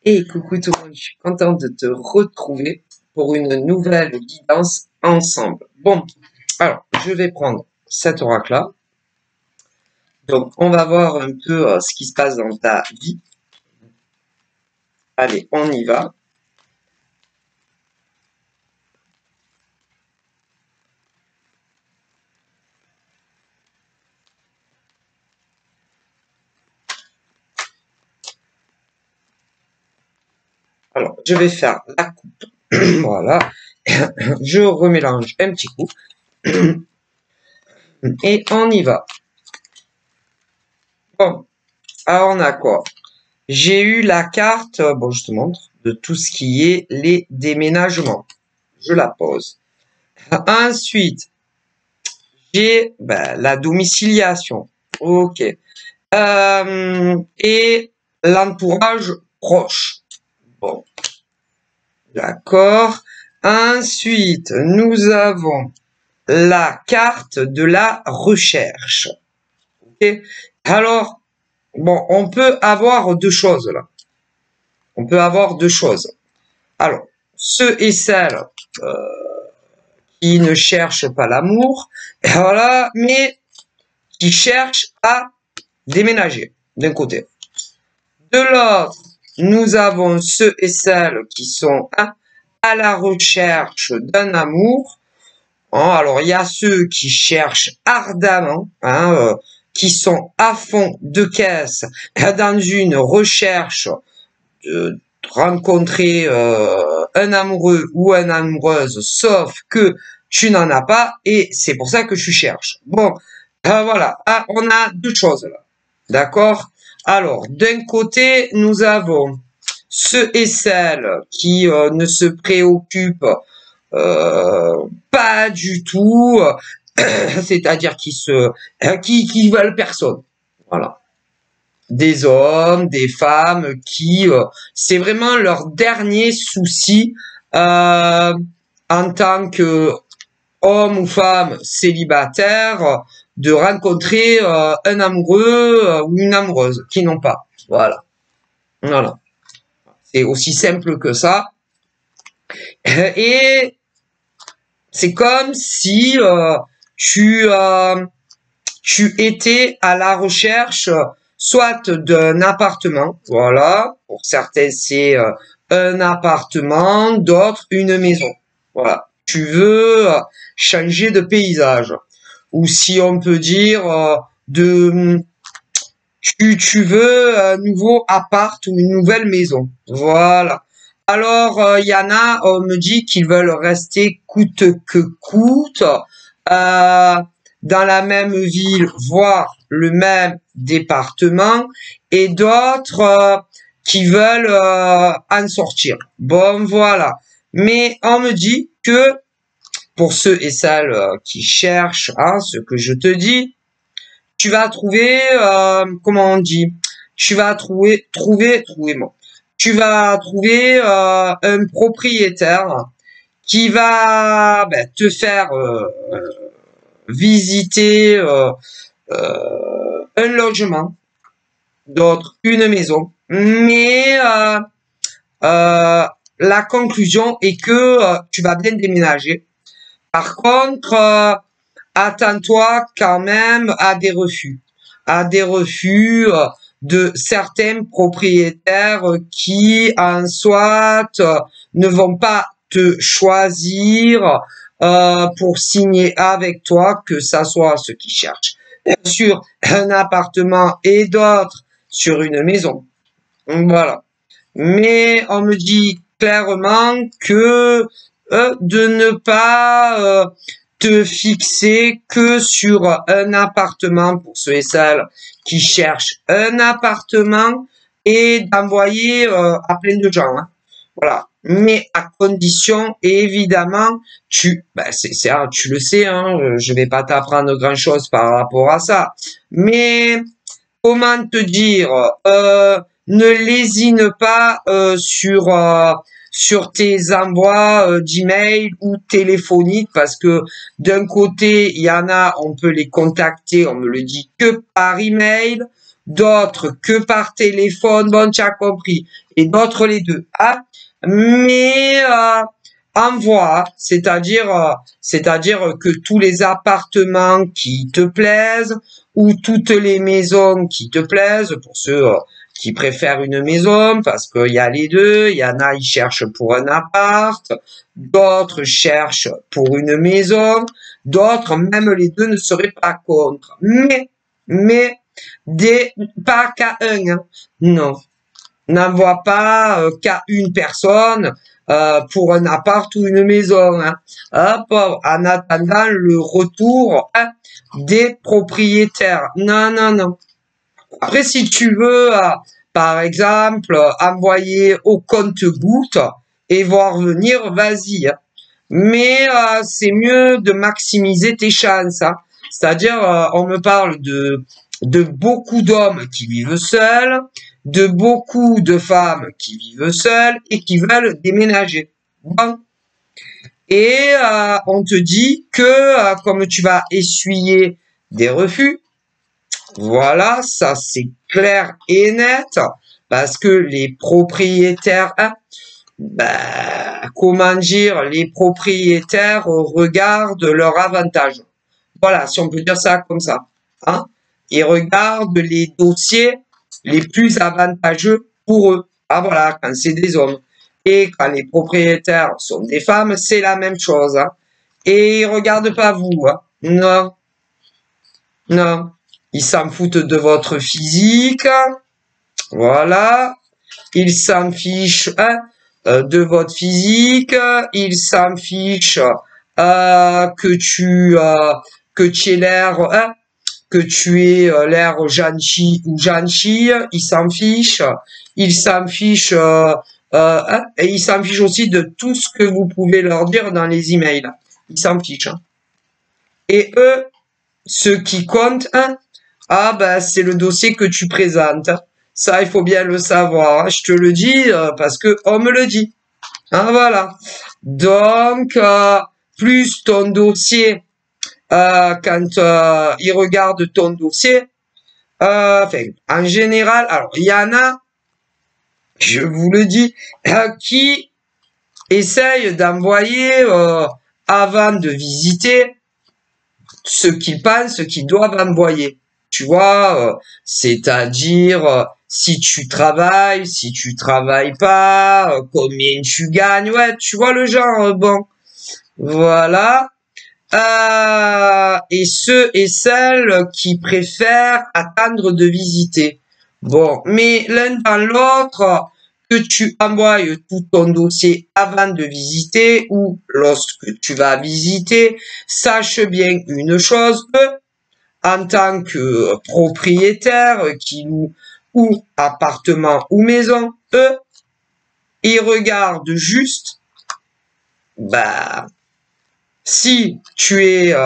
Et coucou tout le monde, je suis contente de te retrouver pour une nouvelle guidance ensemble. Bon, alors, je vais prendre cet oracle-là. Donc, on va voir un peu ce qui se passe dans ta vie. Allez, on y va. Alors, je vais faire la coupe. Voilà. Je remélange un petit coup. Et on y va. Bon, alors on a quoi? J'ai eu la carte, bon, je te montre, de tout ce qui est les déménagements. Je la pose. Ensuite, j'ai la domiciliation. Ok. Et l'entourage proche. Bon. D'accord. Ensuite, nous avons la carte de la recherche. Ok. Alors, bon, on peut avoir deux choses là. On peut avoir deux choses. Alors, ceux et celles qui ne cherchent pas l'amour, voilà, mais qui cherchent à déménager d'un côté. De l'autre, nous avons ceux et celles qui sont à la recherche d'un amour. Alors, il y a ceux qui cherchent ardemment, qui sont à fond de caisse dans une recherche de rencontrer un amoureux ou une amoureuse, sauf que tu n'en as pas et c'est pour ça que tu cherches. Bon, voilà, on a deux choses là. D'accord? Alors, d'un côté, nous avons ceux et celles qui ne se préoccupent pas du tout, c'est-à-dire qui veulent personne. Voilà. Des hommes, des femmes qui, c'est vraiment leur dernier souci en tant que homme ou femme célibataire, de rencontrer un amoureux ou une amoureuse qui n'ont pas. Voilà. Voilà. C'est aussi simple que ça. Et c'est comme si tu étais à la recherche soit d'un appartement, voilà, pour certains c'est un appartement, d'autres une maison. Voilà. Tu veux changer de paysage. Ou si on peut dire tu veux un nouveau appart ou une nouvelle maison. Voilà. Alors, il y en a, on me dit qu'ils veulent rester coûte que coûte dans la même ville, voire le même département, et d'autres qui veulent en sortir. Bon, voilà. Mais on me dit que pour ceux et celles qui cherchent ce que je te dis, tu vas trouver, comment on dit, tu vas trouvez-moi. Tu vas trouver un propriétaire qui va te faire visiter un logement, d'autres une maison, mais la conclusion est que tu vas bien déménager. Par contre, attends-toi quand même à des refus de certains propriétaires qui en soit ne vont pas te choisir pour signer avec toi, que ça soit ceux qui cherchent sur un appartement et d'autres sur une maison. Voilà. Mais on me dit clairement que de ne pas te fixer que sur un appartement pour ceux et celles qui cherchent un appartement et d'envoyer à plein de gens. Voilà. Mais à condition, évidemment, tu le sais, je vais pas t'apprendre grand chose par rapport à ça. Mais comment te dire, ne lésine pas sur tes envois d'email ou téléphoniques, parce que d'un côté, il y en a, on peut les contacter, on me le dit que par email, d'autres que par téléphone, bon, tu as compris, et d'autres les deux. Hein? Mais envoie, c'est-à-dire que tous les appartements qui te plaisent ou toutes les maisons qui te plaisent, pour ceux qui préfèrent une maison, parce qu'il y a les deux, il y en a, ils cherchent pour un appart, d'autres cherchent pour une maison, d'autres, même les deux ne seraient pas contre. Mais, pas qu'à un, hein. Non. N'envoie pas qu'à une personne pour un appart ou une maison. Hein. Hop, en attendant le retour des propriétaires. Non, non, non. Après, si tu veux, par exemple, envoyer au compte-gouttes et voir venir, vas-y. Hein. Mais c'est mieux de maximiser tes chances. Hein. C'est-à-dire, on me parle de beaucoup d'hommes qui vivent seuls, de beaucoup de femmes qui vivent seules et qui veulent déménager. Bon. Et on te dit que comme tu vas essuyer des refus, voilà, ça c'est clair et net, parce que les propriétaires, comment dire, les propriétaires regardent leur avantage. Voilà, si on peut dire ça comme ça. Hein? Ils regardent les dossiers les plus avantageux pour eux. Ah voilà, quand c'est des hommes. Et quand les propriétaires sont des femmes, c'est la même chose. Hein. Et ils regardent pas vous. Hein. Non. Non. Ils s'en foutent de votre physique. Voilà. Ils s'en fichent de votre physique. Ils s'en fichent que tu aies l'air... que tu aies l'air gentil ou gentille, ils s'en fichent. Ils s'en fichent et ils s'en fichent aussi de tout ce que vous pouvez leur dire dans les emails. Ils s'en fichent. Hein. Et eux, ce qui compte, c'est le dossier que tu présentes. Ça, il faut bien le savoir. Hein. Je te le dis parce que on me le dit. Hein, voilà. Donc, plus ton dossier quand ils regardent ton dossier, en général, alors il y en a, je vous le dis, qui essayent d'envoyer avant de visiter ce qu'ils pensent qu'ils doivent envoyer. Tu vois, c'est-à-dire si tu travailles pas, combien tu gagnes, ouais, tu vois le genre, bon, voilà. Et ceux et celles qui préfèrent attendre de visiter. Bon, mais l'un dans l'autre, que tu envoies tout ton dossier avant de visiter ou lorsque tu vas visiter, sache bien une chose, en tant que propriétaire qui loue ou appartement ou maison, ils regardent juste, si tu es,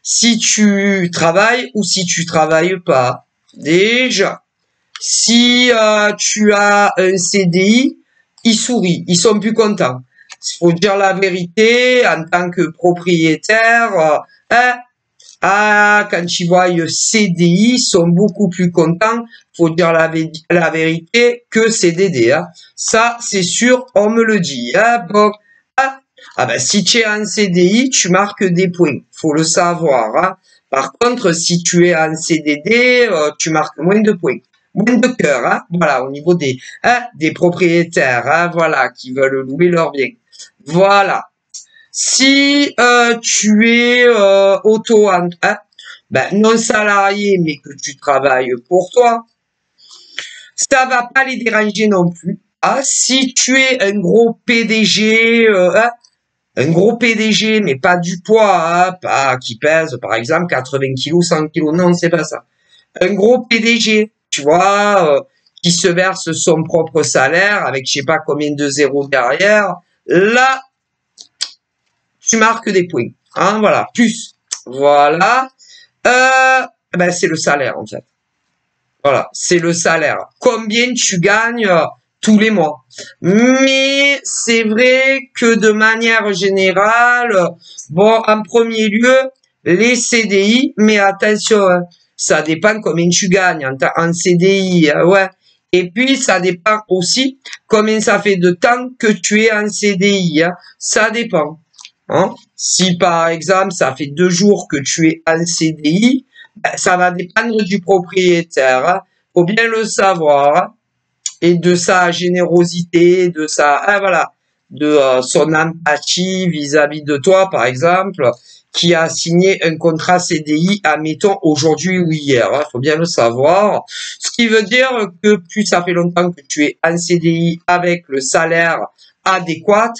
si tu travailles ou si tu travailles pas. Déjà, si tu as un CDI, ils sourient, ils sont plus contents. Il faut dire la vérité en tant que propriétaire. Quand ils voient CDI, ils sont beaucoup plus contents. Faut dire la vérité que CDD. Hein. Ça, c'est sûr, on me le dit. Hein. Bon. Si tu es en CDI, tu marques des points. Faut le savoir. Hein. Par contre, si tu es en CDD, tu marques moins de points. Moins de cœur. Hein. Voilà, au niveau des propriétaires. Hein, voilà, qui veulent louer leurs biens. Voilà. Si tu es non salarié, mais que tu travailles pour toi, ça va pas les déranger non plus. Ah, si tu es un gros PDG, un gros PDG, mais pas du poids, hein, pas qui pèse, par exemple, 80 kilos, 100 kilos. Non, c'est pas ça. Un gros PDG, tu vois, qui se verse son propre salaire avec je sais pas combien de zéros derrière. Là, tu marques des points. Hein, voilà. Plus. Voilà. C'est le salaire, en fait. Voilà. C'est le salaire. Combien tu gagnes tous les mois. Mais c'est vrai que de manière générale, bon, en premier lieu, les CDI, mais attention, hein, Ça dépend combien tu gagnes en CDI, ouais. Et puis, ça dépend aussi combien ça fait de temps que tu es en CDI, hein. Ça dépend. Hein. Si, par exemple, ça fait 2 jours que tu es en CDI, ben, ça va dépendre du propriétaire. Hein. Faut bien le savoir. Hein. Et de sa générosité, de sa, hein, voilà, de son empathie vis-à-vis de toi, par exemple, qui a signé un contrat CDI, admettons, aujourd'hui ou hier. Il faut bien le savoir. Ce qui veut dire que plus ça fait longtemps que tu es en CDI avec le salaire adéquat,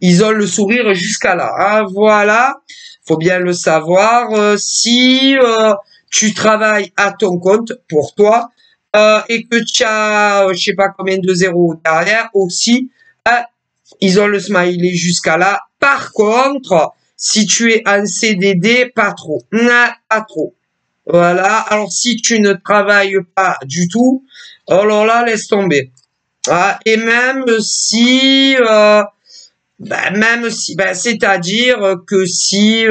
ils ont le sourire jusqu'à là. Hein, voilà. Faut bien le savoir. Si tu travailles à ton compte pour toi, et que tu as, je sais pas combien de zéros derrière aussi, ils ont le smiley jusqu'à là. Par contre, si tu es en CDD, pas trop. Non, pas trop. Voilà. Alors, si tu ne travailles pas du tout, alors là, laisse tomber. Ah, et même si, c'est-à-dire que si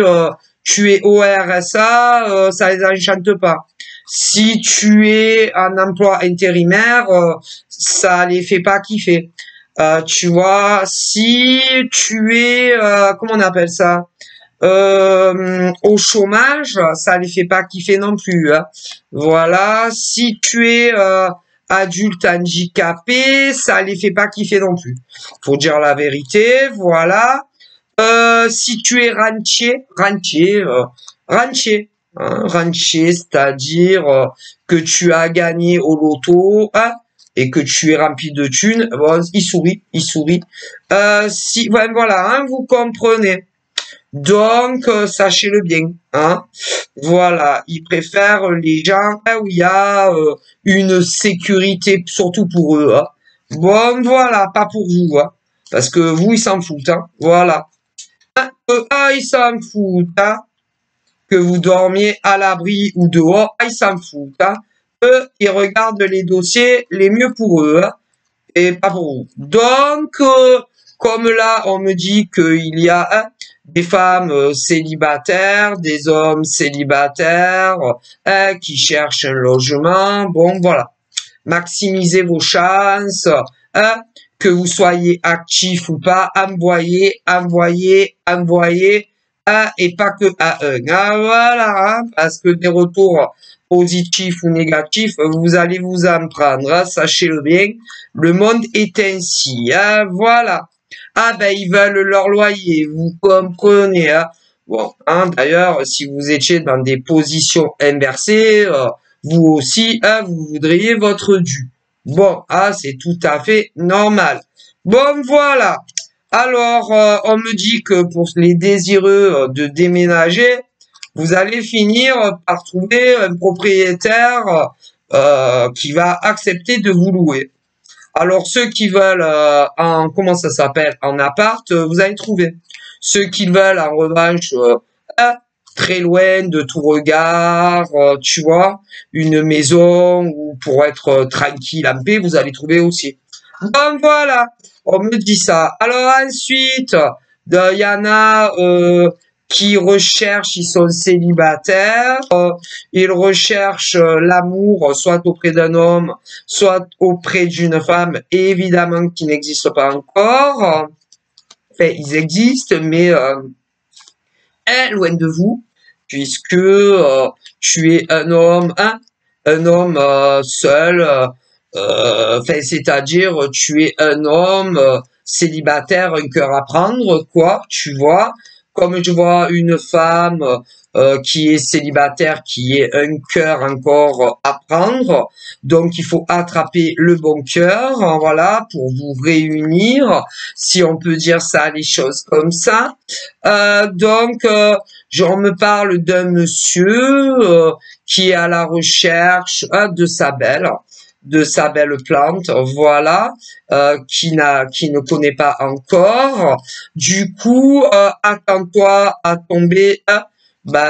tu es au RSA, ça les enchante pas. Si tu es en emploi intérimaire, ça les fait pas kiffer. Tu vois, si tu es, comment on appelle ça, au chômage, ça les fait pas kiffer non plus. Hein. Voilà, si tu es adulte handicapé, ça les fait pas kiffer non plus. Faut dire la vérité, voilà. Si tu es rentier, c'est-à-dire que tu as gagné au loto, hein, et que tu es rempli de thunes, bon, il sourit. Si, ouais, voilà, hein, vous comprenez. Donc, sachez-le bien, hein. Voilà, ils préfèrent les gens où il y a une sécurité, surtout pour eux, hein. Bon, voilà, pas pour vous, hein, parce que vous, ils s'en foutent, hein. Voilà. Ils s'en foutent, hein, que vous dormiez à l'abri ou dehors, ils s'en foutent, hein. Eux, ils regardent les dossiers les mieux pour eux, hein, et pas pour vous. Donc, comme là, on me dit qu'il y a des femmes célibataires, des hommes célibataires qui cherchent un logement, bon, voilà. Maximisez vos chances, hein, que vous soyez actif ou pas, envoyez, et pas que à un. Ah, voilà, hein, parce que des retours positifs ou négatifs, vous allez vous en prendre, hein, sachez-le bien. Le monde est ainsi, hein, voilà. Ah ben, ils veulent leur loyer, vous comprenez, hein. Bon, hein, d'ailleurs, si vous étiez dans des positions inversées, vous aussi, hein, vous voudriez votre dû. Bon, ah, c'est tout à fait normal. Bon, voilà. Alors, on me dit que pour les désireux de déménager, vous allez finir par trouver un propriétaire qui va accepter de vous louer. Alors, ceux qui veulent comment ça s'appelle, en appart, vous allez trouver. Ceux qui veulent, en revanche, très loin de tout regard, tu vois, une maison où pour être tranquille en paix, vous allez trouver aussi. Donc voilà, on me dit ça. Alors ensuite, il y en a qui recherchent, ils sont célibataires, ils recherchent l'amour, soit auprès d'un homme, soit auprès d'une femme, évidemment qui n'existe pas encore. Enfin, ils existent, mais loin de vous, puisque tu es un homme, hein, un homme seul, enfin, c'est-à-dire tu es un homme célibataire, un cœur à prendre, quoi, tu vois. Comme je vois une femme qui est célibataire, qui est un cœur encore à prendre, donc il faut attraper le bon cœur, hein, voilà, pour vous réunir, si on peut dire ça, les choses comme ça. Donc, on me parle d'un monsieur qui est à la recherche de sa belle plante, voilà, qui ne connaît pas encore. Du coup, attends-toi à tomber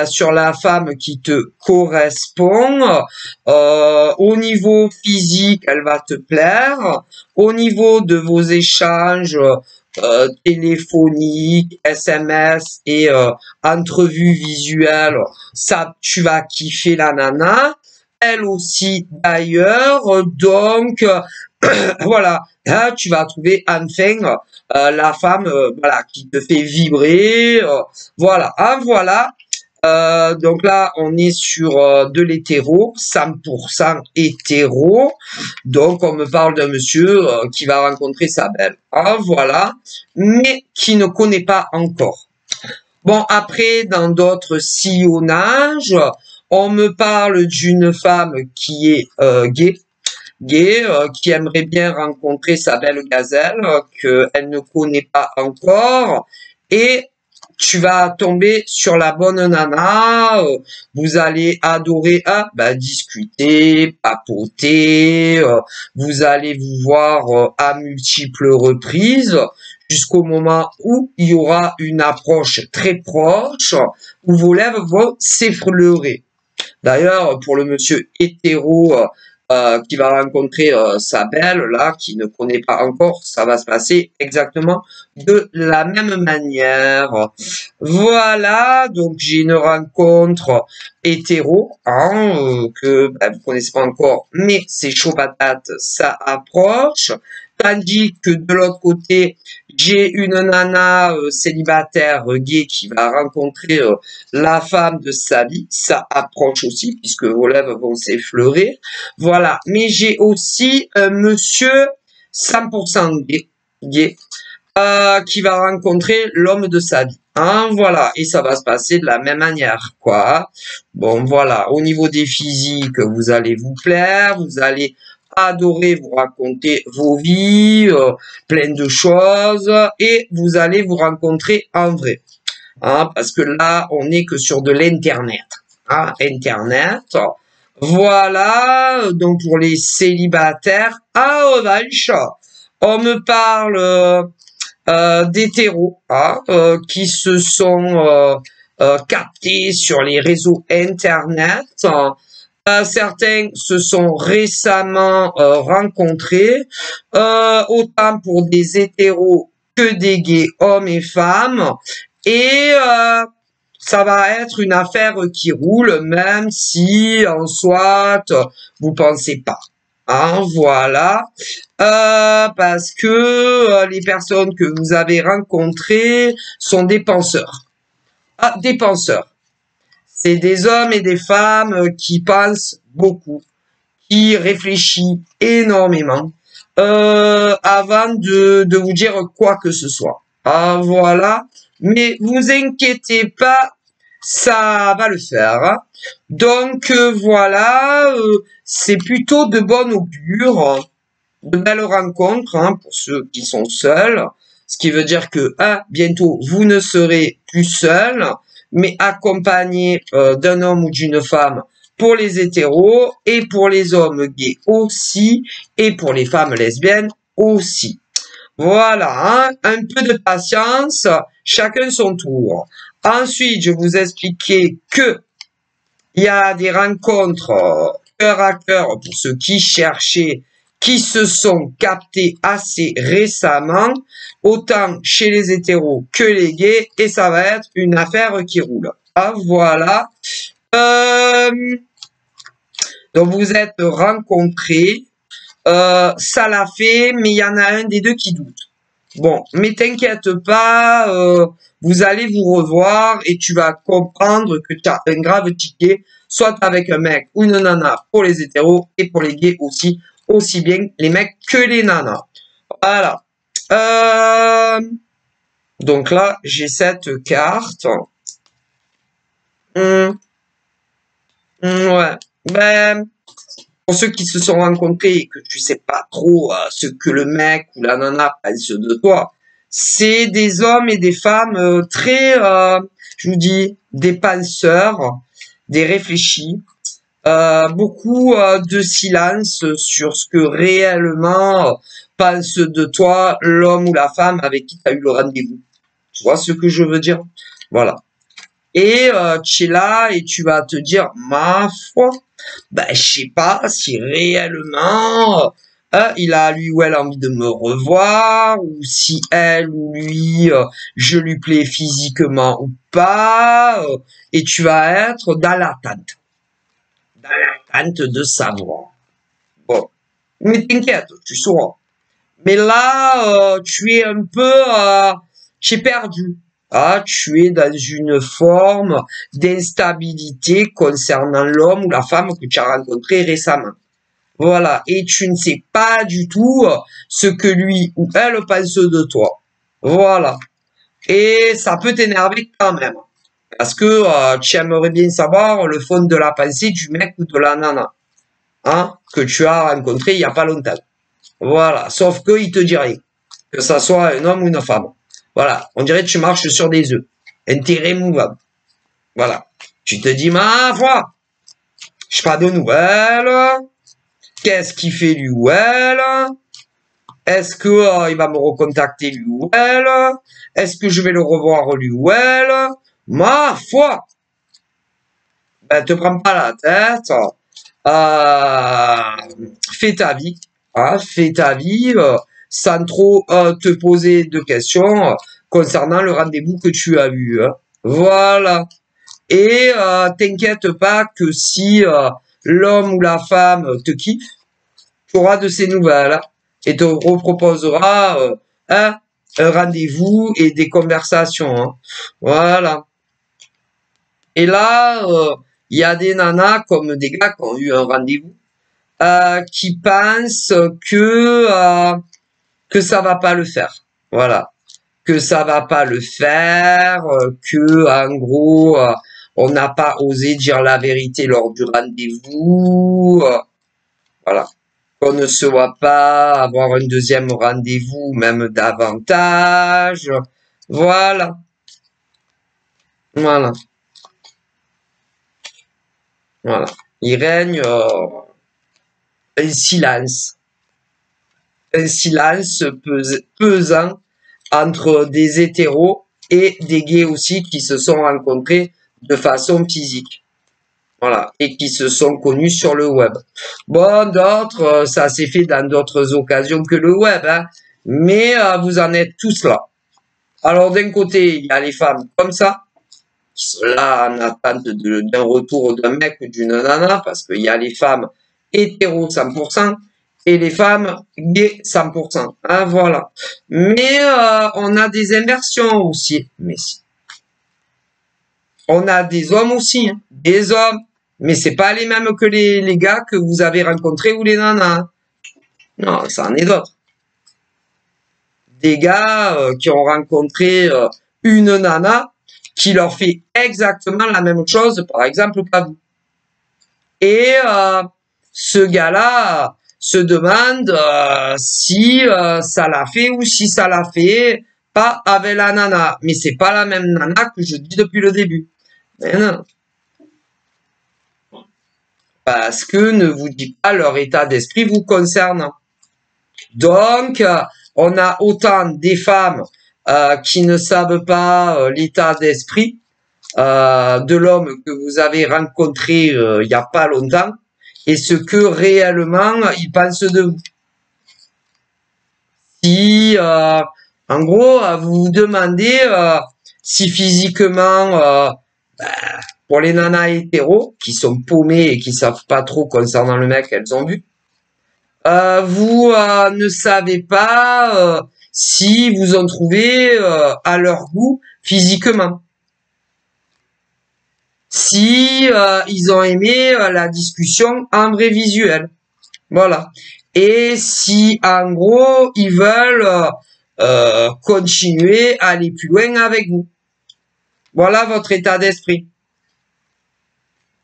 sur la femme qui te correspond. Au niveau physique, elle va te plaire. Au niveau de vos échanges, téléphonique, SMS et entrevue visuelle, ça, tu vas kiffer la nana. Elle aussi d'ailleurs, donc voilà, là, tu vas trouver enfin la femme voilà, qui te fait vibrer, voilà, hein, voilà. Donc là, on est sur de l'hétéro, 100% hétéro. Donc, on me parle d'un monsieur qui va rencontrer sa belle. Ah, voilà. Mais qui ne connaît pas encore. Bon, après, dans d'autres sillonnages, on me parle d'une femme qui est gay, qui aimerait bien rencontrer sa belle gazelle, qu'elle ne connaît pas encore. Et tu vas tomber sur la bonne nana, vous allez adorer discuter, papoter, vous allez vous voir à multiples reprises jusqu'au moment où il y aura une approche très proche où vos lèvres vont s'effleurer. D'ailleurs, pour le monsieur hétéro qui va rencontrer sa belle, là, qui ne connaît pas encore, ça va se passer exactement de la même manière. Voilà, donc j'ai une rencontre hétéro, hein, que vous connaissez pas encore, mais c'est chaud patate, ça approche. Tandis que de l'autre côté, j'ai une nana célibataire gay qui va rencontrer la femme de sa vie. Ça approche aussi, puisque vos lèvres vont s'effleurer. Voilà. Mais j'ai aussi un monsieur 100% gay qui va rencontrer l'homme de sa vie. Hein, voilà. Et ça va se passer de la même manière, quoi. Bon, voilà. Au niveau des physiques, vous allez vous plaire, vous allez adorer vous raconter vos vies, plein de choses, et vous allez vous rencontrer en vrai. Hein, parce que là, on n'est que sur de l'internet. Hein, internet. Voilà, donc pour les célibataires, en revanche, on me parle d'hétéros hein, qui se sont captés sur les réseaux internet. Certains se sont récemment rencontrés, autant pour des hétéros que des gays, hommes et femmes, et ça va être une affaire qui roule, même si en soit vous pensez pas. Hein, voilà, parce que les personnes que vous avez rencontrées sont des penseurs. Ah, des penseurs. C'est des hommes et des femmes qui pensent beaucoup, qui réfléchissent énormément avant de vous dire quoi que ce soit. Ah, voilà. Mais vous inquiétez pas, ça va le faire. Hein. Donc voilà, c'est plutôt de bon augure, de belles rencontres hein, pour ceux qui sont seuls. Ce qui veut dire que bientôt vous ne serez plus seuls, mais accompagné d'un homme ou d'une femme pour les hétéros et pour les hommes gays aussi et pour les femmes lesbiennes aussi. Voilà, hein, un peu de patience, chacun son tour. Ensuite, je vous expliquais que il y a des rencontres cœur à cœur pour ceux qui cherchaient, qui se sont captés assez récemment, autant chez les hétéros que les gays, et ça va être une affaire qui roule. Ah, voilà. Donc vous êtes rencontrés, ça l'a fait, mais il y en a un des deux qui doute. Bon, mais t'inquiète pas, vous allez vous revoir et tu vas comprendre que tu as un grave ticket, soit avec un mec ou une nana pour les hétéros et pour les gays aussi bien les mecs que les nanas. Voilà. Donc là, j'ai cette carte. Ouais. Ben, pour ceux qui se sont rencontrés et que tu sais pas trop ce que le mec ou la nana pense de toi, c'est des hommes et des femmes très, je vous dis, des penseurs, des réfléchis, beaucoup de silence sur ce que réellement pense de toi l'homme ou la femme avec qui tu as eu le rendez-vous. Tu vois ce que je veux dire? Voilà. Et tu es là et tu vas te dire, ma foi, ben, je sais pas si réellement il a lui ou elle envie de me revoir, ou si elle ou lui, je lui plais physiquement ou pas, et tu vas être dans l'attente de savoir. Bon, mais t'inquiète, tu sauras. Mais là, tu es un peu, tu es perdu. Ah, tu es dans une forme d'instabilité concernant l'homme ou la femme que tu as rencontré récemment. Voilà. Et tu ne sais pas du tout ce que lui ou elle pense de toi. Voilà. Et ça peut t'énerver quand même. Parce que tu aimerais bien savoir le fond de la pensée du mec ou de la nana. Hein, que tu as rencontré il n'y a pas longtemps. Voilà. Sauf qu'il te dit rien. Que ça soit un homme ou une femme. Voilà. On dirait que tu marches sur des œufs. Intérêt mouvable. Voilà. Tu te dis, ma foi, je pas de nouvelles. Qu'est-ce qu'il fait lui ou elle? Est-ce que il va me recontacter lui ou elle? Est-ce que je vais le revoir lui ou elle? Ma foi, ben, te prends pas la tête. Fais ta vie, hein, fais ta vie sans trop te poser de questions concernant le rendez-vous que tu as eu. Hein. Voilà. Et t'inquiète pas que si l'homme ou la femme te kiffe, tu auras de ces nouvelles hein, et te reproposera un rendez-vous et des conversations. Hein. Voilà. Et là, il y a des nanas comme des gars qui ont eu un rendez-vous qui pensent que ça va pas le faire. Voilà. Que ça va pas le faire, que en gros on n'a pas osé dire la vérité lors du rendez-vous, voilà. Qu'on ne se voit pas avoir un deuxième rendez-vous, même davantage, voilà, voilà, voilà. Il règne un silence pesant entre des hétéros et des gays aussi qui se sont rencontrés de façon physique. Voilà. Et qui se sont connus sur le web. Bon, d'autres, ça s'est fait dans d'autres occasions que le web, hein. Mais vous en êtes tous là. Alors d'un côté, il y a les femmes comme ça, qui sont là en attente d'un retour d'un mec ou d'une nana, parce qu'il y a les femmes hétéros 100%, et les femmes gays 100%. Hein, voilà. Mais on a des inversions aussi. Mais si. On a des hommes aussi, hein, des hommes. Mais c'est pas les mêmes que les gars que vous avez rencontrés ou les nanas. Non, ça en est d'autres. Des gars qui ont rencontré une nana qui leur fait exactement la même chose, par exemple, qu'à vous. Et ce gars-là se demande si ça l'a fait ou si ça l'a fait pas avec la nana. Mais c'est pas la même nana que je dis depuis le début. Mais non. Parce que ne vous dites pas leur état d'esprit vous concernant. Donc, on a autant des femmes qui ne savent pas l'état d'esprit de l'homme que vous avez rencontré il n'y a pas longtemps et ce que réellement il pense de vous. Si, en gros, vous vous demandez si physiquement, pour les nanas hétéros qui sont paumées et qui savent pas trop concernant le mec qu'elles ont vu, vous ne savez pas si vous en trouvez à leur goût physiquement. Si ils ont aimé la discussion en vrai visuel. Voilà. Et si en gros ils veulent continuer à aller plus loin avec vous. Voilà votre état d'esprit.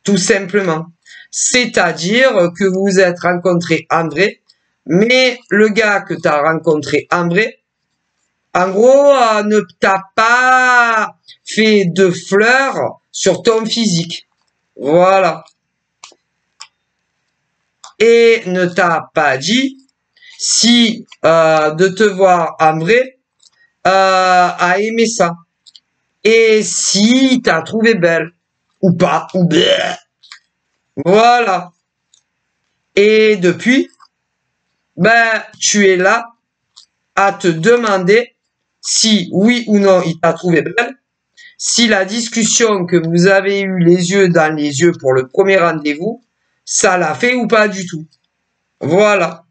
Tout simplement. C'est-à-dire que vous vous êtes rencontrés en vrai, mais le gars que tu as rencontré en vrai, en gros, ne t'a pas fait de fleurs sur ton physique. Voilà. Et ne t'a pas dit si de te voir en vrai a aimé ça. Et si t'as trouvé belle ou pas, ou bleh. Voilà. Et depuis, ben, tu es là à te demander si, oui ou non, il t'a trouvé belle, si la discussion que vous avez eue les yeux dans les yeux pour le premier rendez-vous, ça l'a fait ou pas du tout. Voilà.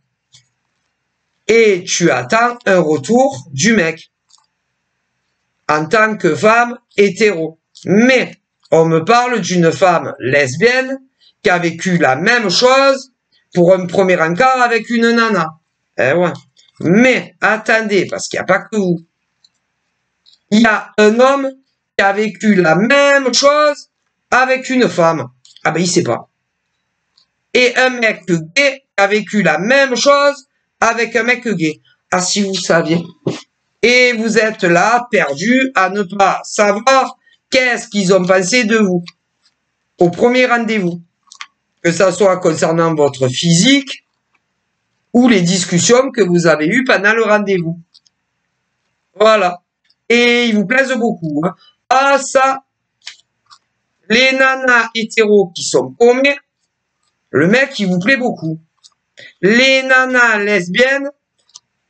Et tu attends un retour du mec en tant que femme hétéro. Mais on me parle d'une femme lesbienne qui a vécu la même chose pour un premier encart avec une nana. Eh ouais. Mais attendez, parce qu'il n'y a pas que vous. Il y a un homme qui a vécu la même chose avec une femme. Ah ben il sait pas. Et un mec gay qui a vécu la même chose avec un mec gay. Ah si vous saviez. Et vous êtes là, perdu, à ne pas savoir qu'est-ce qu'ils ont pensé de vous au premier rendez-vous. Que ça soit concernant votre physique ou les discussions que vous avez eues pendant le rendez-vous. Voilà. Et ils vous plaisent beaucoup. Hein. Ah ça, les nanas hétéros qui sont paumées, le mec il vous plaît beaucoup. Les nanas lesbiennes,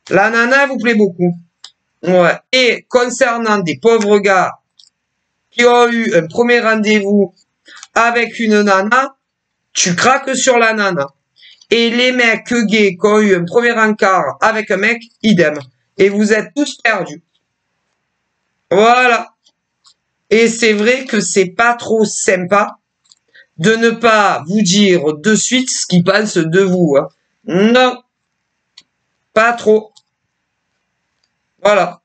la nana vous plaît beaucoup. Ouais. Et concernant des pauvres gars qui ont eu un premier rendez-vous avec une nana, tu craques sur la nana. Et les mecs gays qui ont eu un premier encart avec un mec, idem. Et vous êtes tous perdus. Voilà. Et c'est vrai que c'est pas trop sympa de ne pas vous dire de suite ce qu'ils pensent de vous. Hein. Non. Pas trop. Voilà.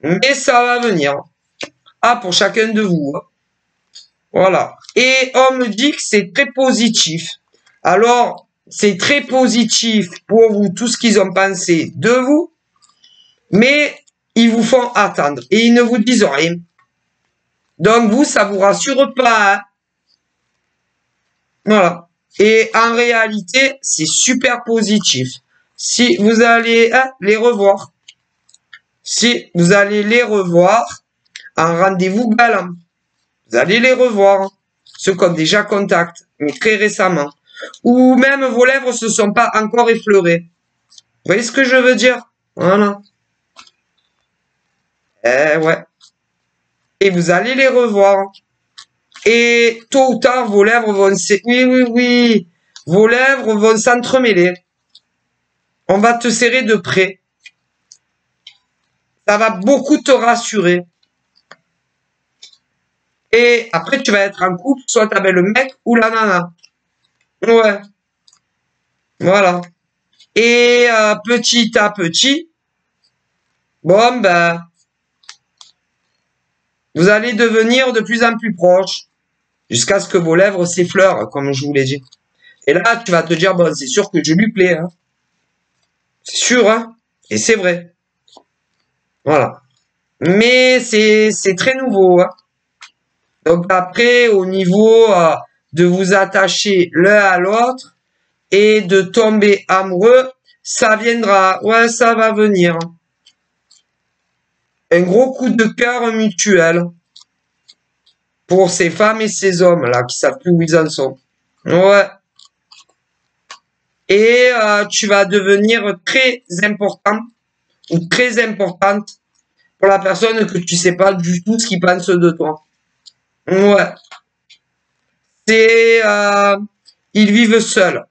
Mais ça va venir. Ah, pour chacun de vous. Hein. Voilà. Et on me dit que c'est très positif. Alors, c'est très positif pour vous, tout ce qu'ils ont pensé de vous. Mais ils vous font attendre. Et ils ne vous disent rien. Donc vous, ça vous rassure pas. Hein. Voilà. Et en réalité, c'est super positif. Si vous allez les revoir. Si vous allez les revoir en rendez-vous galant. Vous allez les revoir. Ceux qui ont déjà contact, mais très récemment. Ou même vos lèvres se sont pas encore effleurées. Vous voyez ce que je veux dire? Voilà. Eh ouais. Et vous allez les revoir. Et tôt ou tard, vos lèvres vont oui. Vos lèvres vont s'entremêler. On va te serrer de près. Ça va beaucoup te rassurer. Et après, tu vas être en couple, soit avec le mec ou la nana. Ouais. Voilà. Et petit à petit, bon, ben, vous allez devenir de plus en plus proches. Jusqu'à ce que vos lèvres s'effleurent, comme je vous l'ai dit. Et là, tu vas te dire, bon, c'est sûr que je lui plais. Hein. C'est sûr, hein. Et c'est vrai. Voilà. Mais c'est très nouveau. Hein. Donc après, au niveau de vous attacher l'un à l'autre et de tomber amoureux, ça viendra. Ouais, ça va venir. Un gros coup de cœur mutuel pour ces femmes et ces hommes-là qui savent plus où ils en sont. Ouais. Et tu vas devenir très important ou très importante pour la personne que tu sais pas du tout ce qu'il pense de toi. Ouais. C'est ils vivent seuls.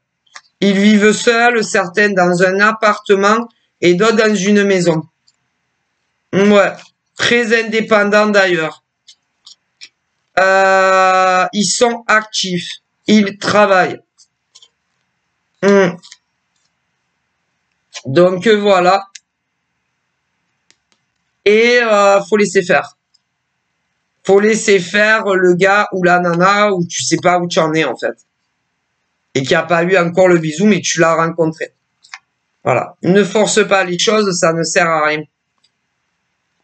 Ils vivent seuls, certains dans un appartement et d'autres dans une maison. Ouais. Très indépendants d'ailleurs. Ils sont actifs. Ils travaillent. Donc voilà. Et faut laisser faire. Faut laisser faire le gars ou la nana où tu sais pas où tu en es en fait. Et qui a pas eu encore le bisou mais tu l'as rencontré. Voilà. Ne force pas les choses, ça ne sert à rien.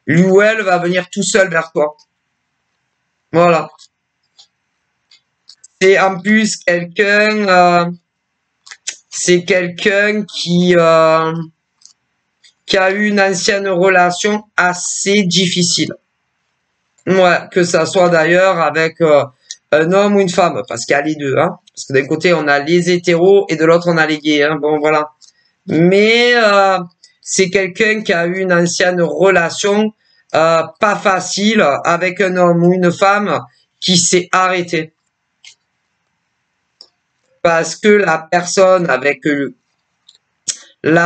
Lui ou elle va venir tout seul vers toi. Voilà. C'est en plus quelqu'un... c'est quelqu'un qui a eu une ancienne relation assez difficile. Ouais, que ça soit d'ailleurs avec un homme ou une femme, parce qu'il y a les deux. Hein. Parce que d'un côté, on a les hétéros et de l'autre, on a les gays. Hein. Bon, voilà. mais c'est quelqu'un qui a eu une ancienne relation pas facile avec un homme ou une femme qui s'est arrêté. Parce que la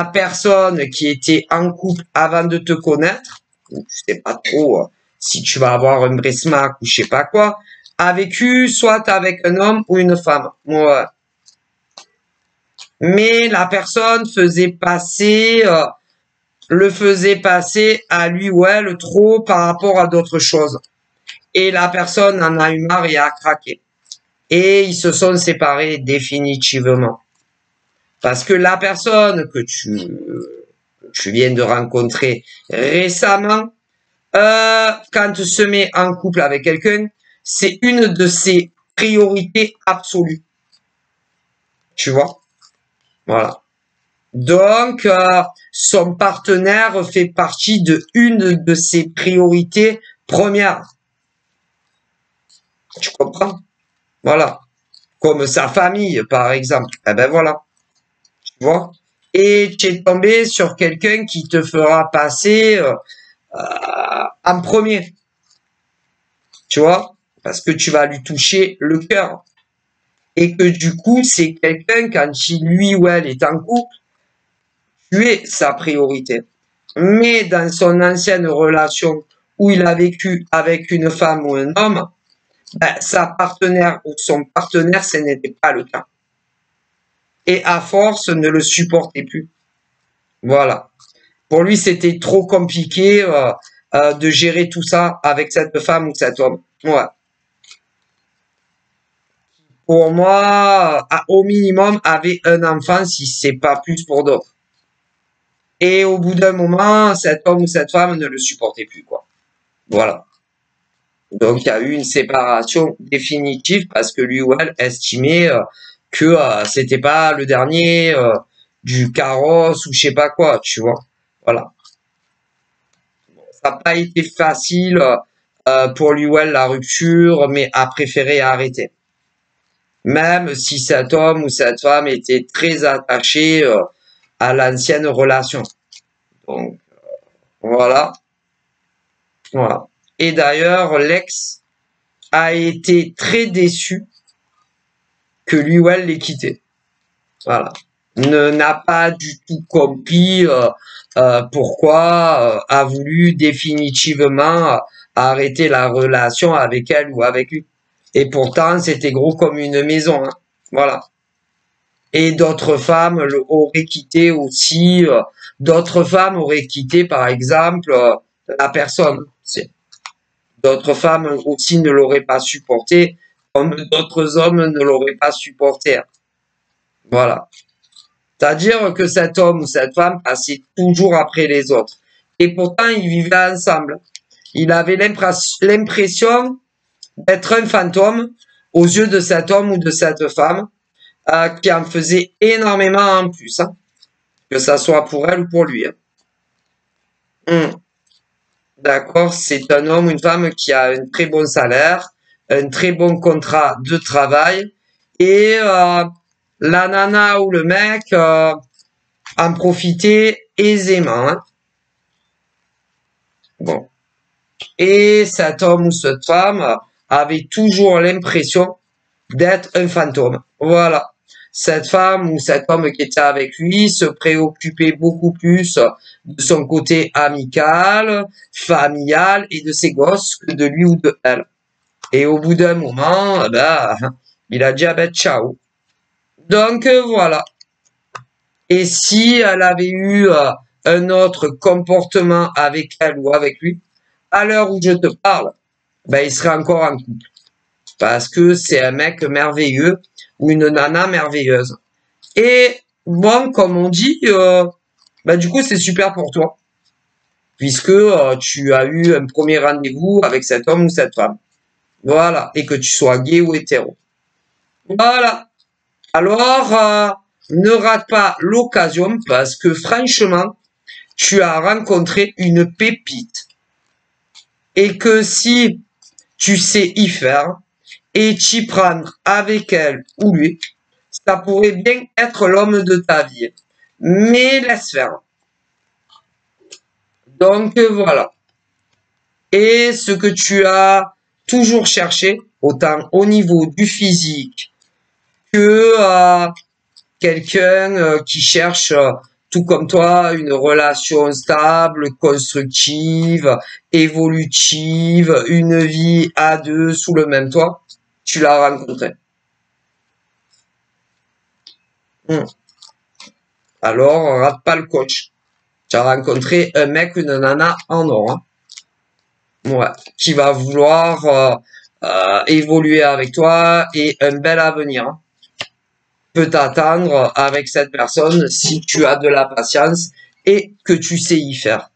personne qui était en couple avant de te connaître, je sais pas trop si tu vas avoir un brismac ou je sais pas quoi, a vécu soit avec un homme ou une femme. Ouais. Mais la personne le faisait passer à lui ou elle trop par rapport à d'autres choses. Et la personne en a eu marre et a craqué. Et ils se sont séparés définitivement. Parce que la personne que tu viens de rencontrer récemment, quand tu se met en couple avec quelqu'un, c'est une de ses priorités absolues. Tu vois? Voilà. Donc, son partenaire fait partie de une de ses priorités premières. Tu comprends? Voilà. Comme sa famille, par exemple. Eh ben voilà. Tu vois? Et tu es tombé sur quelqu'un qui te fera passer en premier. Tu vois? Parce que tu vas lui toucher le cœur. Et que du coup, c'est quelqu'un, quand lui ou elle est en couple, tu es sa priorité. Mais dans son ancienne relation où il a vécu avec une femme ou un homme, ben, sa partenaire ou son partenaire, ce n'était pas le cas. Et à force, ne le supportait plus. Voilà. Pour lui, c'était trop compliqué de gérer tout ça avec cette femme ou cet homme. Ouais. Pour moi, au minimum, avait un enfant si c'est pas plus pour d'autres. Et au bout d'un moment, cet homme ou cette femme ne le supportait plus, quoi. Voilà. Donc, il y a eu une séparation définitive parce que lui ou elle estimait que c'était pas le dernier du carrosse ou je sais pas quoi, tu vois. Voilà. Ça n'a pas été facile pour lui ou elle la rupture, mais a préféré arrêter. Même si cet homme ou cette femme était très attaché à l'ancienne relation. Donc, voilà. Voilà. Et d'ailleurs, l'ex a été très déçu que lui ou elle l'ait quitté. Voilà. N'a pas du tout compris pourquoi a voulu définitivement arrêter la relation avec elle ou avec lui. Et pourtant, c'était gros comme une maison. Hein. Voilà. Et d'autres femmes auraient quitté aussi. D'autres femmes auraient quitté, par exemple, la personne. D'autres femmes aussi ne l'auraient pas supporté, comme d'autres hommes ne l'auraient pas supporté. Voilà. C'est-à-dire que cet homme ou cette femme passait toujours après les autres. Et pourtant, ils vivaient ensemble. Il avait l'impression d'être un fantôme aux yeux de cet homme ou de cette femme qui en faisait énormément en plus. Hein. Que ça soit pour elle ou pour lui. Hein. D'accord, c'est un homme ou une femme qui a un très bon salaire, un très bon contrat de travail et la nana ou le mec en profitait aisément. Hein. Bon. Et cet homme ou cette femme avait toujours l'impression d'être un fantôme. Voilà. Cette femme ou cet homme qui était avec lui se préoccupait beaucoup plus de son côté amical, familial et de ses gosses que de lui ou de elle. Et au bout d'un moment, ben, il a dit ah ben ciao. Donc voilà. Et si elle avait eu un autre comportement avec elle ou avec lui, à l'heure où je te parle, ben il serait encore en couple. Parce que c'est un mec merveilleux ou une nana merveilleuse. Et bon, comme on dit, bah du coup c'est super pour toi, puisque tu as eu un premier rendez-vous avec cet homme ou cette femme. Voilà, et que tu sois gay ou hétéro. Voilà. Alors, ne rate pas l'occasion parce que franchement, tu as rencontré une pépite. Et que si tu sais y faire, et t'y prendre avec elle ou lui, ça pourrait bien être l'homme de ta vie. mais laisse faire. Donc, voilà. Et ce que tu as toujours cherché, autant au niveau du physique que quelqu'un qui cherche, tout comme toi, une relation stable, constructive, évolutive, une vie à deux sous le même toit, tu l'as rencontré. Alors, rate pas le coach. Tu as rencontré un mec, une nana en or. Hein. Ouais, qui va vouloir évoluer avec toi et un bel avenir. Hein. Peut t'attendre avec cette personne si tu as de la patience et que tu sais y faire.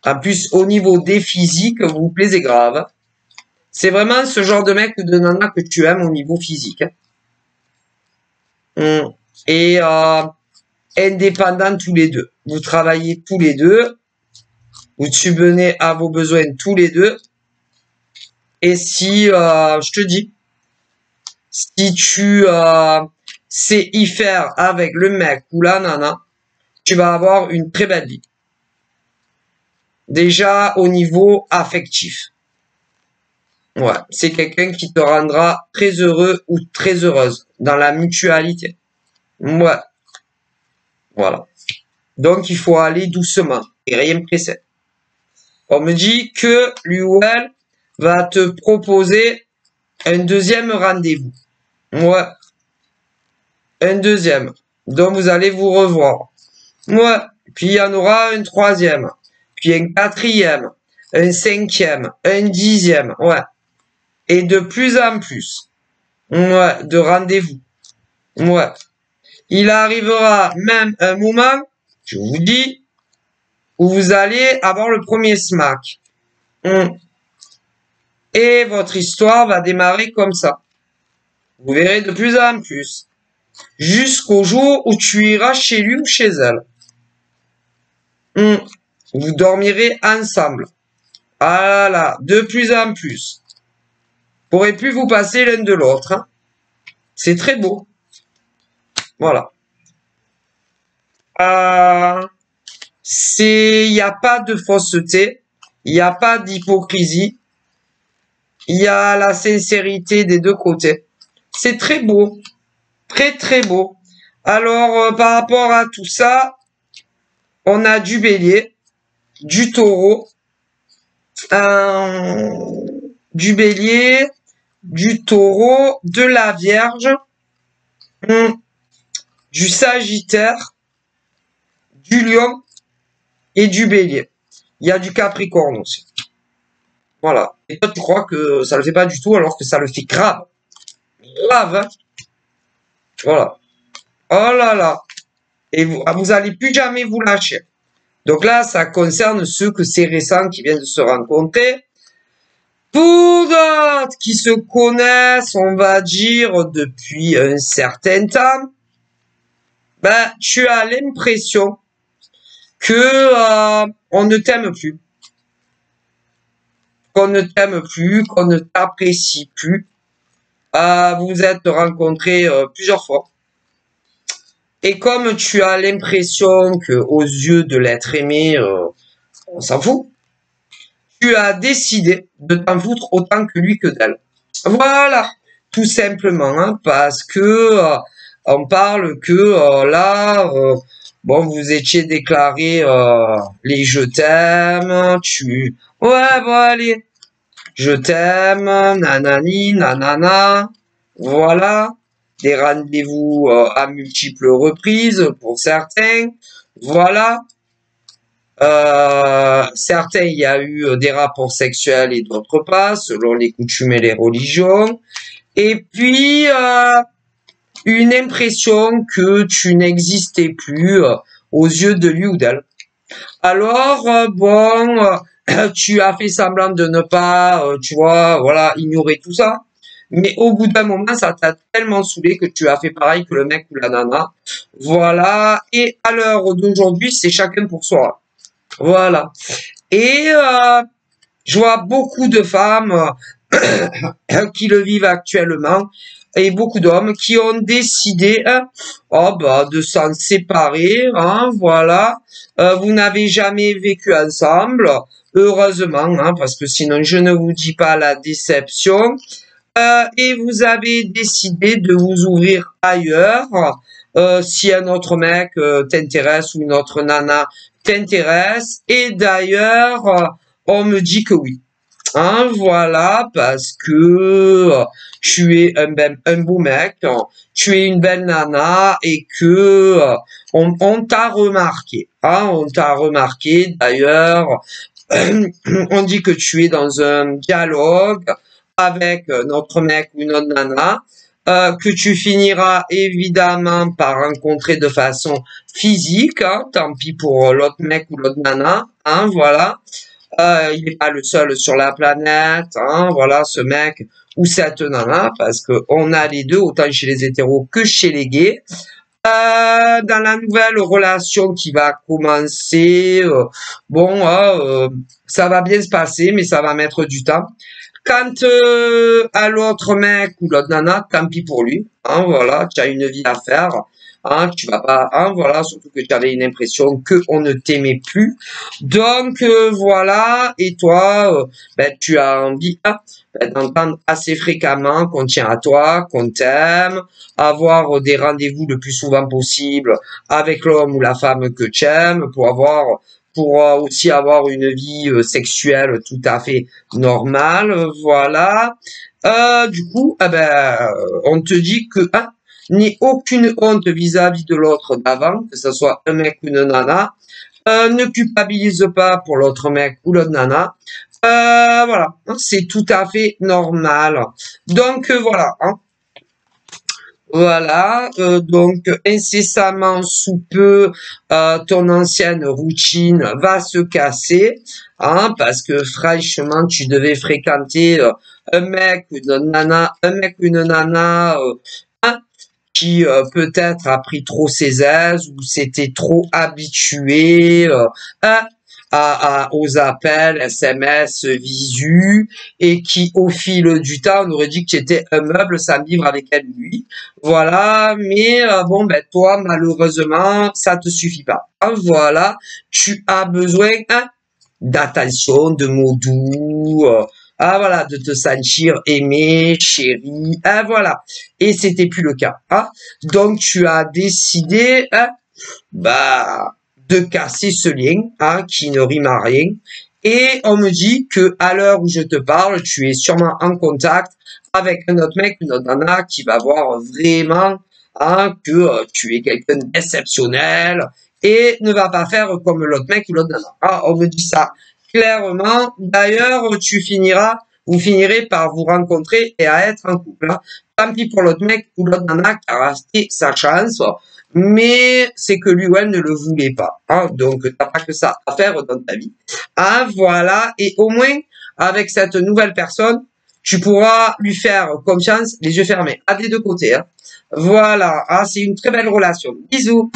En plus, au niveau des physiques, vous vous plaisez grave. C'est vraiment ce genre de mec ou de nana que tu aimes au niveau physique. Et indépendants tous les deux. Vous travaillez tous les deux. Vous subvenez à vos besoins tous les deux. Et si, je te dis, si tu sais y faire avec le mec ou la nana, tu vas avoir une très belle vie. Déjà au niveau affectif. Ouais, c'est quelqu'un qui te rendra très heureux ou très heureuse dans la mutualité. Ouais, voilà. Donc il faut aller doucement et rien presser. On me dit que lui ou elle va te proposer un deuxième rendez-vous. Ouais. Un deuxième. Donc vous allez vous revoir. Ouais. Puis il y en aura un troisième. Puis un quatrième. Un cinquième. Un dixième. Ouais. Et de plus en plus. Ouais. De rendez-vous. Ouais. Il arrivera même un moment, je vous dis, où vous allez avoir le premier smack. Et votre histoire va démarrer comme ça. Vous verrez de plus en plus. Jusqu'au jour où tu iras chez lui ou chez elle. Vous dormirez ensemble. Ah là, de plus en plus. Vous pourrez plus vous passer l'un de l'autre. Hein. C'est très beau. Voilà. Il n'y a pas de fausseté. Il n'y a pas d'hypocrisie. Il y a la sincérité des deux côtés. C'est très beau. Très, très beau. Alors, par rapport à tout ça, on a du bélier, du taureau, du bélier, du taureau, de la vierge, du sagittaire, du lion et du bélier. Il y a du capricorne aussi. Voilà. Et toi, tu crois que ça le fait pas du tout alors que ça le fait grave. Grave, hein. Voilà. Oh là là. Et vous allez plus jamais vous lâcher. Donc là, ça concerne ceux que c'est récent qui viennent de se rencontrer. Pour d'autres qui se connaissent, on va dire, depuis un certain temps, ben, tu as l'impression que on ne t'aime plus. Qu'on ne t'aime plus, qu'on ne t'apprécie plus. Vous vous êtes rencontrés plusieurs fois. Et comme tu as l'impression que aux yeux de l'être aimé, on s'en fout, tu as décidé de t'en foutre autant que lui que d'elle. Voilà, tout simplement, hein, parce que on parle que là, bon, vous étiez déclaré les je t'aime, ouais, bon, allez, je t'aime, nanani, nanana, voilà. Des rendez-vous à multiples reprises pour certains. Voilà. Certains, il y a eu des rapports sexuels et d'autres pas, selon les coutumes et les religions. Et puis, une impression que tu n'existais plus aux yeux de lui ou d'elle. Alors, bon, tu as fait semblant de ne pas, tu vois, voilà, ignorer tout ça. Mais au bout d'un moment, ça t'a tellement saoulé que tu as fait pareil que le mec ou la nana. Voilà. Et à l'heure d'aujourd'hui, c'est chacun pour soi. Voilà. Et je vois beaucoup de femmes qui le vivent actuellement. et beaucoup d'hommes qui ont décidé de s'en séparer, hein, voilà. Vous n'avez jamais vécu ensemble, heureusement, hein, parce que sinon je ne vous dis pas la déception. Et vous avez décidé de vous ouvrir ailleurs. Si un autre mec t'intéresse ou une autre nana t'intéresse. Et d'ailleurs, on me dit que oui. Hein, voilà, parce que tu es un beau mec, tu es une belle nana et que on t'a remarqué. Hein, on t'a remarqué. D'ailleurs, on dit que tu es dans un dialogue avec notre mec ou notre nana, que tu finiras évidemment par rencontrer de façon physique, hein, tant pis pour l'autre mec ou l'autre nana, hein, voilà. Il n'est pas le seul sur la planète, hein, voilà, ce mec ou cette nana, parce que on a les deux, autant chez les hétéros que chez les gays. Dans la nouvelle relation qui va commencer, ça va bien se passer, mais ça va mettre du temps. Quant à l'autre mec ou l'autre nana, tant pis pour lui. Hein, voilà, tu as une vie à faire. Hein, tu vas pas, hein, voilà, surtout que tu avais une impression que on ne t'aimait plus. Donc voilà, et toi, tu as envie d'entendre assez fréquemment qu'on tient à toi, qu'on t'aime, avoir des rendez-vous le plus souvent possible avec l'homme ou la femme que tu aimes pour aussi avoir une vie sexuelle tout à fait normale, voilà. Du coup, on te dit que n'aie aucune honte vis-à-vis de l'autre d'avant, que ce soit un mec ou une nana. Ne culpabilise pas pour l'autre mec ou l'autre nana. Voilà, c'est tout à fait normal. Donc voilà. Hein. Voilà, donc incessamment sous peu, ton ancienne routine va se casser, hein, parce que franchement, tu devais fréquenter un mec ou une nana, hein, qui peut-être a pris trop ses aises ou s'était trop habitué hein, aux appels, SMS, visu, et qui, au fil du temps, on aurait dit que tu étais un meuble sans vivre avec elle, lui. Voilà, mais toi, malheureusement, ça te suffit pas. Hein, voilà, tu as besoin d'attention, de mots doux, voilà, de te sentir aimé, chéri, voilà. Et c'était plus le cas. Hein. Donc, tu as décidé, de casser ce lien, hein, qui ne rime à rien. Et on me dit que à l'heure où je te parle, tu es sûrement en contact avec un autre mec, une autre nana qui va voir vraiment hein, que tu es quelqu'un d'exceptionnel et ne va pas faire comme l'autre mec ou l'autre nana. Ah, on me dit ça clairement. D'ailleurs, vous finirez par vous rencontrer et à être en couple. Hein. Tant pis pour l'autre mec ou l'autre nana qui a raté sa chance. Mais c'est que lui ou elle ne le voulait pas. Hein, donc, t'as pas que ça à faire dans ta vie. Ah, voilà. Et au moins, avec cette nouvelle personne, tu pourras lui faire confiance, les yeux fermés, à des deux côtés. Hein. Voilà. Ah, c'est une très belle relation. Bisous.